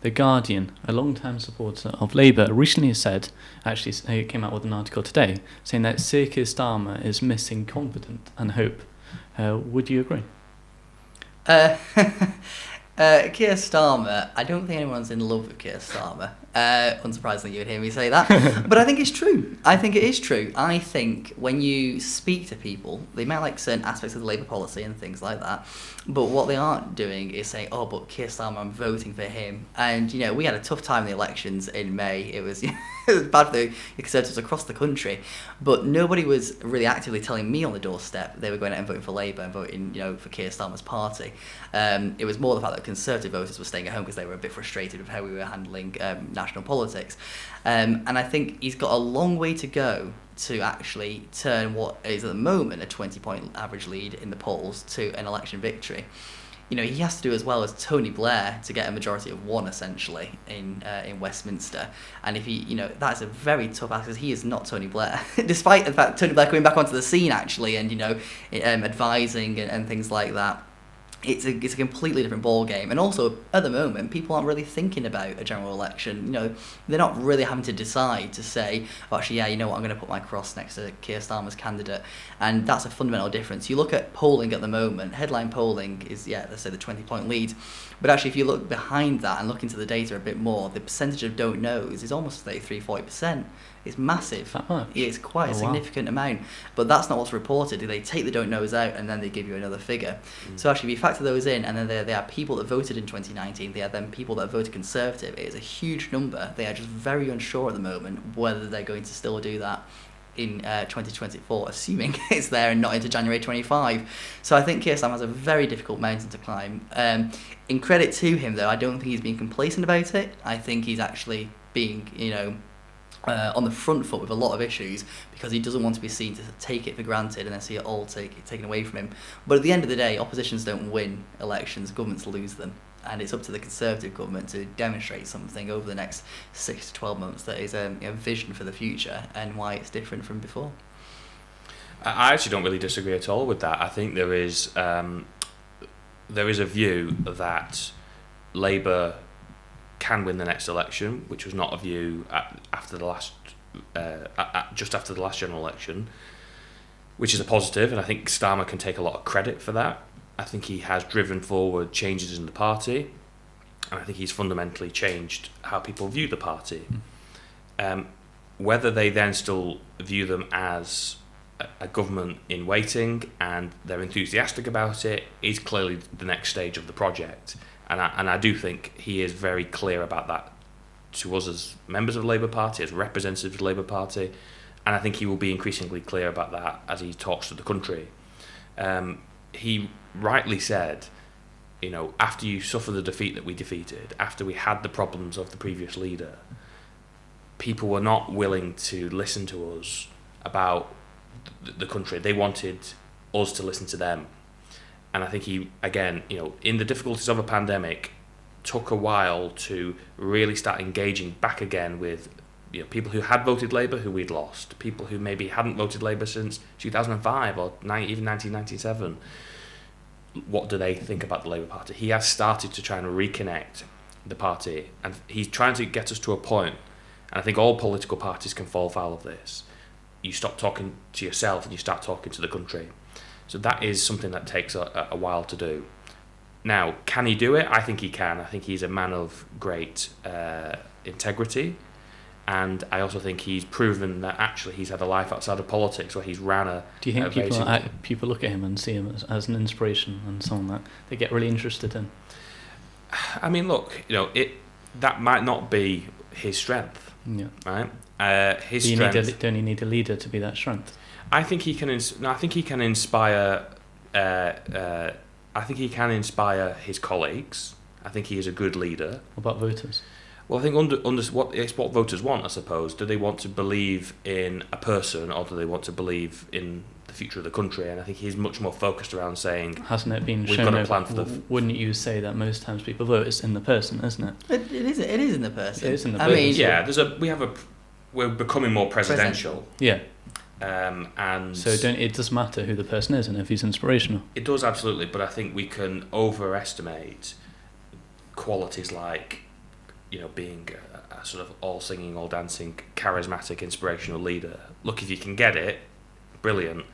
The Guardian, a long-time supporter of Labour, recently said, actually he came out with an article today, saying that Sir Keir Starmer is missing confidence and hope. Would you agree? Keir Starmer, I don't think anyone's in love with Keir Starmer. Unsurprisingly, you would hear me say that. But I think it's true. I think it is true. I think when you speak to people, they might like certain aspects of the Labour policy and things like that. But what they aren't doing is saying, oh, but Keir Starmer, I'm voting for him. And, you know, we had a tough time in the elections in May. It was, it was bad for the Conservatives across the country. But nobody was really actively telling me on the doorstep they were going out and voting for Labour and voting, you know, for Keir Starmer's party. It was more the fact that Conservative voters were staying at home because they were a bit frustrated with how we were handling national politics. And I think he's got a long way to go to actually turn what is at the moment a 20-point average lead in the polls to an election victory. You know, he has to do as well as Tony Blair to get a majority of one, essentially, in Westminster. And if he, you know, that's a very tough ask because he is not Tony Blair, despite the fact Tony Blair coming back onto the scene, actually, and, you know, advising and things like that. It's a completely different ball game, and also at the moment people aren't really thinking about a general election. You know, they're not really having to decide to say, oh, actually, yeah, you know what, I'm going to put my cross next to Keir Starmer's candidate, and that's a fundamental difference. You look at polling at the moment, headline polling is, yeah, let's say the 20-point lead, but actually if you look behind that and look into the data a bit more, the percentage of don't knows is almost 33-40%. It's massive. That much? It's quite a significant amount. But that's not what's reported. They take the don't knows out and then they give you another figure. So actually, if you factor those in, and then there are people that voted in 2019, they are then people that voted Conservative, it is a huge number. They are just very unsure at the moment whether they're going to still do that in 2024, assuming it's there and not into January 25. So I think Keir Starmer has a very difficult mountain to climb. In credit to him, though, I don't think he's being complacent about it. I think he's actually being, you know, on the front foot with a lot of issues because he doesn't want to be seen to take it for granted and then see it all taken away from him. But at the end of the day, oppositions don't win elections, governments lose them. And it's up to the Conservative government to demonstrate something over the next 6 to 12 months that is a vision for the future and why it's different from before. I actually don't really disagree at all with that. I think there is a view that Labour can win the next election, which was not a view after the last, just after the last general election, which is a positive, and I think Starmer can take a lot of credit for that. I think he has driven forward changes in the party, and I think he's fundamentally changed how people view the party. Whether they then still view them as a government in waiting and they're enthusiastic about it is clearly the next stage of the project. And I do think he is very clear about that to us as members of the Labour Party, as representatives of the Labour Party, and I think he will be increasingly clear about that as he talks to the country. He rightly said, you know, after you suffer the defeat that we defeated, after we had the problems of the previous leader, people were not willing to listen to us about the country. They wanted us to listen to them. And I think he, again, you know, in the difficulties of a pandemic, took a while to really start engaging back again with, you know, people who had voted Labour who we'd lost, people who maybe hadn't voted Labour since 2005 or even 1997. What do they think about the Labour Party? He has started to try and reconnect the party, and he's trying to get us to a point, and I think all political parties can fall foul of this. You stop talking to yourself and you start talking to the country. So that is something that takes a while to do. Now, can he do it? I think he can. I think he's a man of great integrity. And I also think he's proven that actually he's had a life outside of politics where he's ran a... Do you think people look at him and see him as an inspiration and someone that they get really interested in? I mean, look, you know, that might not be his strength, right? His strength... Don't you need a leader to be that strength? I think he can. I think he can inspire. I think he can inspire his colleagues. I think he is a good leader. What about voters? Well, I think it's what voters want. I suppose. Do they want to believe in a person, or do they want to believe in the future of the country? And I think he's much more focused around saying, hasn't it been we've shown? Got a plan for wouldn't you say that most times people vote it's in the person, isn't it? It is in the person. It is in the person. I mean, yeah. We're becoming more presidential. Yeah. And so it does matter who the person is and if he's inspirational. It does, absolutely, but I think we can overestimate qualities like being a sort of all singing, all dancing, charismatic, inspirational leader. Look, if you can get it, brilliant.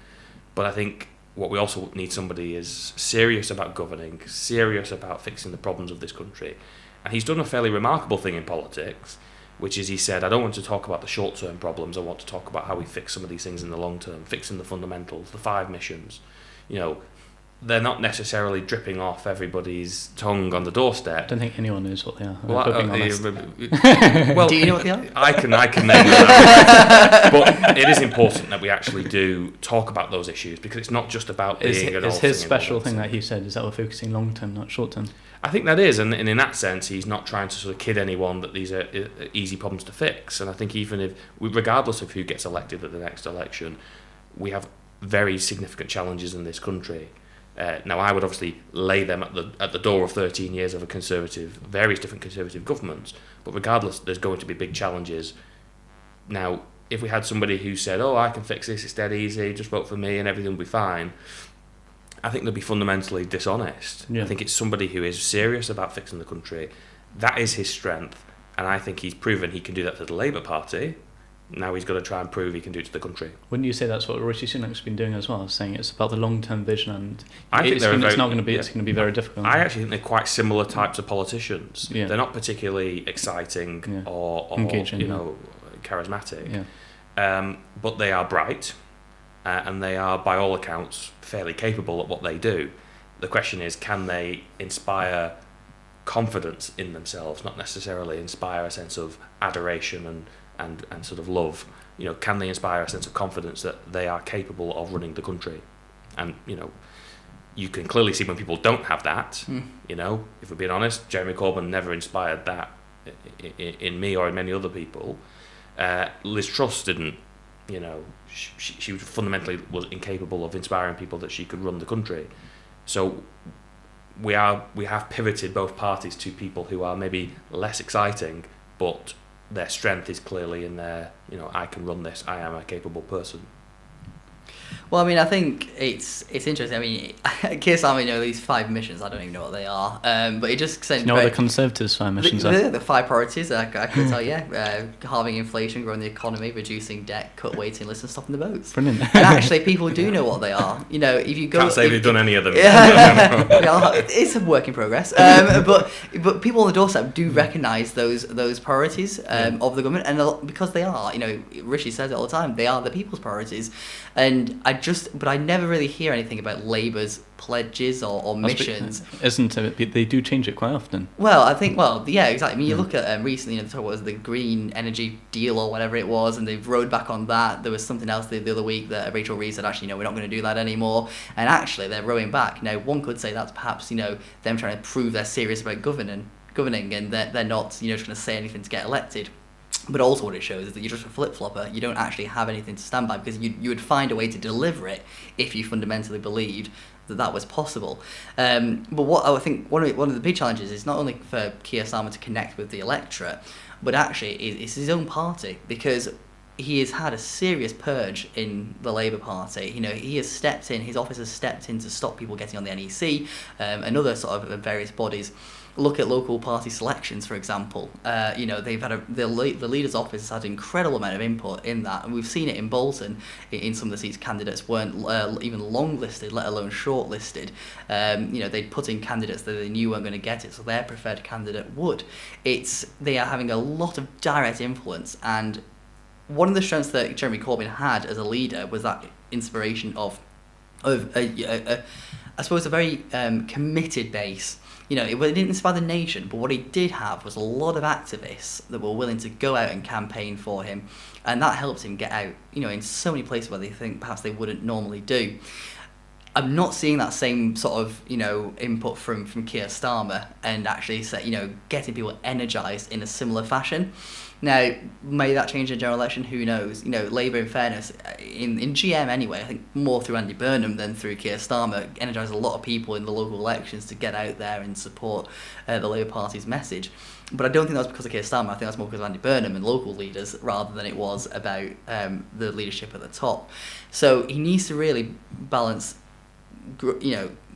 But I think what we also need somebody is serious about governing, serious about fixing the problems of this country. And he's done a fairly remarkable thing in politics, which is he said, I don't want to talk about the short-term problems, I want to talk about how we fix some of these things in the long term, fixing the fundamentals, the 5 missions. They're not necessarily dripping off everybody's tongue on the doorstep. I don't think anyone knows what they are. Well, do you know what they are? I can name them. But it is important that we actually do talk about those issues, because it's not just about being an all-singing. Is his special thing that he said, is that we're focusing long-term, not short-term? I think that is, and in that sense, he's not trying to sort of kid anyone that these are easy problems to fix. And I think regardless of who gets elected at the next election, we have very significant challenges in this country. Now, I would obviously lay them at the door of 13 years of various different Conservative governments, but regardless, there's going to be big challenges. Now, if we had somebody who said, I can fix this, it's dead easy, just vote for me and everything will be fine, I think they'll be fundamentally dishonest. Yeah. I think it's somebody who is serious about fixing the country. That is his strength, and I think he's proven he can do that to the Labour Party. Now he's got to try and prove he can do it to the country. Wouldn't you say that's what Rishi Sunak's been doing as well, saying it's about the long-term vision, and it's going to be very difficult? I actually think they're quite similar types of politicians. Yeah. They're not particularly exciting or engaging, charismatic. Yeah. But they are bright, and they are, by all accounts, fairly capable at what they do. The question is, can they inspire confidence in themselves, not necessarily inspire a sense of adoration and sort of love. Can they inspire a sense of confidence that they are capable of running the country? And you can clearly see when people don't have that. If we're being honest, Jeremy Corbyn never inspired that in me or in many other people. Liz Truss didn't. She fundamentally was incapable of inspiring people that she could run the country. So we have pivoted both parties to people who are maybe less exciting, but their strength is clearly in their, I can run this, I am a capable person. Well, I mean, I think it's interesting. I mean, Keir Starmer, these 5 missions, I don't even know what they are, but it just sends... You know what the Conservatives' 5 missions are? The 5 priorities, I can tell you. Halving inflation, growing the economy, reducing debt, cut waiting lists and stopping the votes. Brilliant. And actually, people do know what they are. If you go... Can't say they've done any of them. It's a work in progress. But people on the doorstep do recognise those priorities of the government, and because they are, Rishi says it all the time, they are the people's priorities. And I never really hear anything about Labour's pledges or missions. Isn't it? They do change it quite often. Well, I think, yeah, exactly. I mean, you look at recently, what was the green energy deal or whatever it was, and they've rode back on that. There was something else the other week that Rachel Reeves said, actually, we're not going to do that anymore. And actually, they're rowing back. Now, one could say that's perhaps, them trying to prove they're serious about governing, and they're not, just going to say anything to get elected. But also what it shows is that you're just a flip-flopper. You don't actually have anything to stand by, because you would find a way to deliver it if you fundamentally believed that was possible. But what I think one of the big challenges is not only for Keir Starmer to connect with the electorate, but actually it's his own party, because he has had a serious purge in the Labour Party. He has stepped in, his office has stepped in to stop people getting on the NEC and other sort of various bodies. Look at local party selections, for example. They've had the leader's office has had an incredible amount of input in that, and we've seen it in Bolton. In some of the seats, candidates weren't even long-listed, let alone short-listed. They'd put in candidates that they knew weren't going to get it, so their preferred candidate would. They are having a lot of direct influence, and one of the strengths that Jeremy Corbyn had as a leader was that inspiration of I suppose, a very committed base. It didn't inspire the nation, but what he did have was a lot of activists that were willing to go out and campaign for him, and that helped him get out, in so many places where they think perhaps they wouldn't normally do. I'm not seeing that same sort of, input from Keir Starmer, and actually, getting people energised in a similar fashion. Now, may that change in the general election? Who knows? Labour, in fairness, in GM anyway, I think more through Andy Burnham than through Keir Starmer, energised a lot of people in the local elections to get out there and support the Labour Party's message. But I don't think that was because of Keir Starmer. I think that's more because of Andy Burnham and local leaders, rather than it was about the leadership at the top. So he needs to really balance,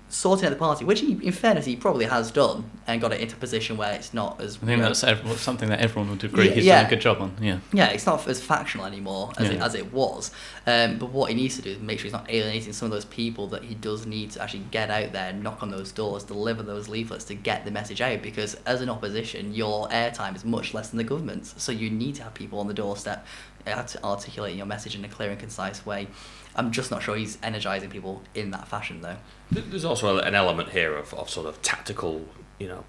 sorting out the party, which he, in fairness, he probably has done, and got it into a position where it's not as... I think that's something that everyone would agree he's yeah. done a good job on, yeah. Yeah, it's not as factional anymore as it was. But what he needs to do is make sure he's not alienating some of those people that he does need to actually get out there, knock on those doors, deliver those leaflets to get the message out, because as an opposition, your airtime is much less than the government's. So you need to have people on the doorstep articulating your message in a clear and concise way. I'm just not sure he's energising people in that fashion, though. There's also an element here of sort of tactical,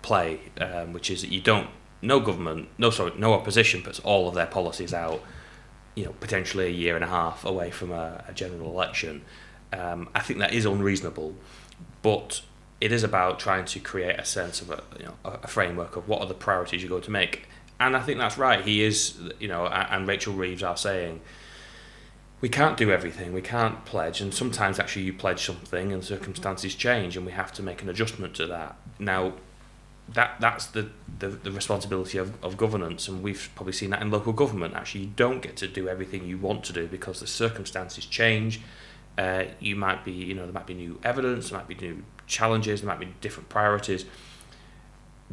play, which is that you don't, no opposition puts all of their policies out, potentially a year and a half away from a general election. I think that is unreasonable, but it is about trying to create a sense of a framework of what are the priorities you're going to make. And I think that's right. He is, and Rachel Reeves are saying, we can't do everything, we can't pledge, and sometimes actually you pledge something and circumstances change and we have to make an adjustment to that. Now, that's the responsibility of governance, and we've probably seen that in local government. Actually, you don't get to do everything you want to do because the circumstances change. You might be, there might be new evidence, there might be new challenges, there might be different priorities.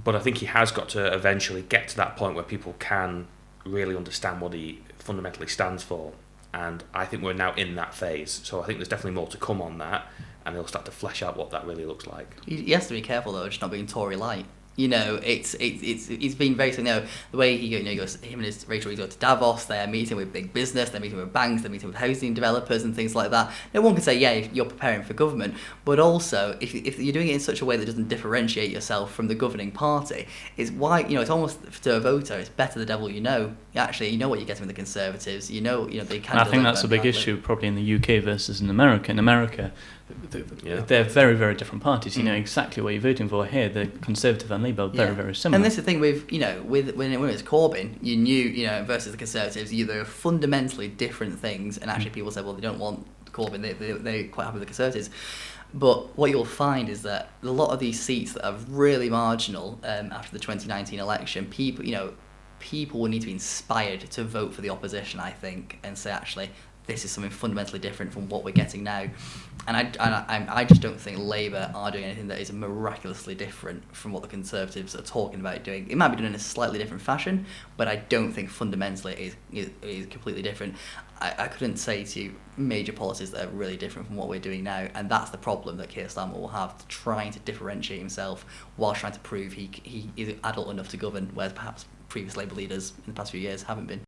But I think he has got to eventually get to that point where people can really understand what he fundamentally stands for. And I think we're now in that phase. So I think there's definitely more to come on that, and he'll start to flesh out what that really looks like. He has to be careful, though, just not being Tory light. It's he's been very, the way he goes, him and his Rachel, he go to Davos, they're meeting with big business, they're meeting with banks, they're meeting with housing developers and things like that. No one can say, yeah, you're preparing for government, but also if you're doing it in such a way that doesn't differentiate yourself from the governing party, it's why, it's almost, to a voter, it's better the devil you know. Actually, you know what you're getting with the Conservatives, they can. I think that's a big issue probably in the UK versus in America. In America, they're very, very different parties. You know exactly what you're voting for. Here, the Conservative and Labour are very, very similar. And this is the thing with, when it was Corbyn, you knew, versus the Conservatives, they're fundamentally different things. And actually, people said, well, they don't want Corbyn. They're quite happy with the Conservatives. But what you'll find is that a lot of these seats that are really marginal after the 2019 election, people will need to be inspired to vote for the opposition, I think, and say, actually, this is something fundamentally different from what we're getting now. And I just don't think Labour are doing anything that is miraculously different from what the Conservatives are talking about doing. It might be done in a slightly different fashion, but I don't think fundamentally it is completely different. I couldn't say to you major policies that are really different from what we're doing now, and that's the problem that Keir Starmer will have, trying to differentiate himself while trying to prove he is adult enough to govern, whereas perhaps previous Labour leaders in the past few years haven't been.